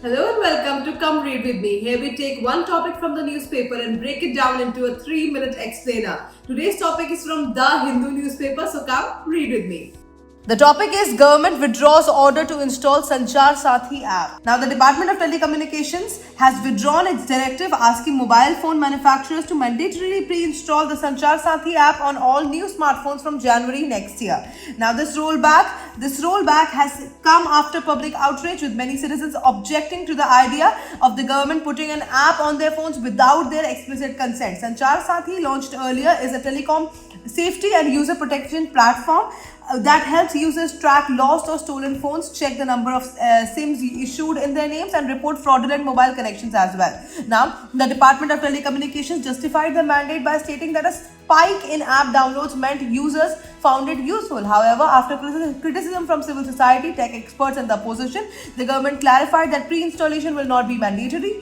Hello and welcome to Come Read With Me. Here we take one topic from the newspaper and break it down into a 3-minute explainer. Today's topic is from the Hindu newspaper, so come read with me. The topic is government withdraws order to install Sanchar Sathi app. Now the Department of Telecommunications has withdrawn its directive asking mobile phone manufacturers to mandatorily pre-install the Sanchar Sathi app on all new smartphones from January next year. Now this rollback has come after public outrage with many citizens objecting to the idea of the government putting an app on their phones without their explicit consent. Sanchar Sathi, launched earlier, is a telecom safety and user protection platform that helps users track lost or stolen phones, check the number of SIMs issued in their names, and report fraudulent mobile connections as well. Now, the Department of Telecommunications justified the mandate by stating that a spike in app downloads meant users found it useful. However, after criticism from civil society, tech experts, and the opposition, the government clarified that pre-installation will not be mandatory.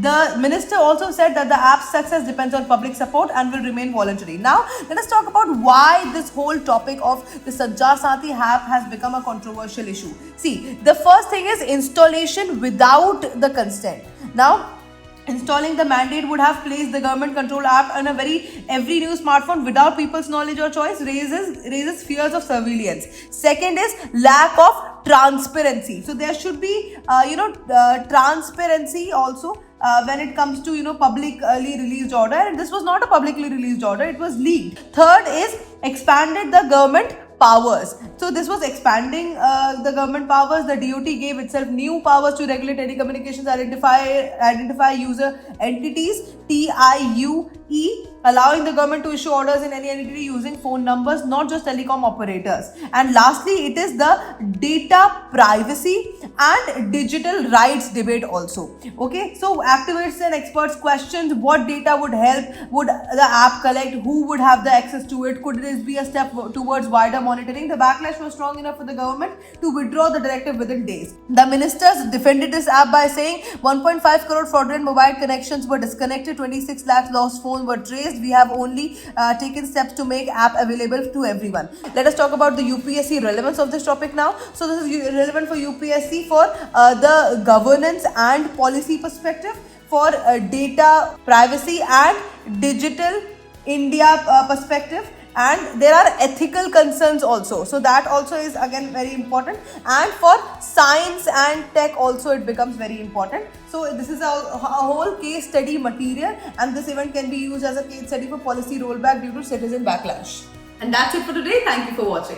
The minister also said that the app's success depends on public support and will remain voluntary. Now, let us talk about why this whole topic of the Sanchar Sathi app has become a controversial issue. See, the first thing is installation without the consent. Now, installing the mandate would have placed the government control app on every new smartphone without people's knowledge or choice, raises fears of surveillance. Second is lack of transparency. So there should be transparency also when it comes to publicly released order, and this was not a publicly released order, it was leaked. Third is expanded the government powers. So this was expanding the government powers. The DoT gave itself new powers to regulate telecommunications, identify user entities, TIUE, allowing the government to issue orders in any entity using phone numbers, not just telecom operators. And lastly, it is the data privacy and digital rights debate also. Okay, so activists and experts questioned what data would help, would the app collect, who would have the access to it, could this be a step towards wider monitoring? The backlash was strong enough for the government to withdraw the directive within days. The ministers defended this app by saying 1.5 crore fraudulent mobile connections were disconnected, 26 lakh lost phones were traced. We have only taken steps to make app available to everyone. Let us talk about the UPSC relevance of this topic now. So this is relevant for UPSC for the governance and policy perspective, for data privacy and digital India perspective, and there are ethical concerns also, so that also is again very important, and for science and tech also it becomes very important. So this is a whole case study material, and this event can be used as a case study for policy rollback due to citizen backlash. And that's it for today. Thank you for watching.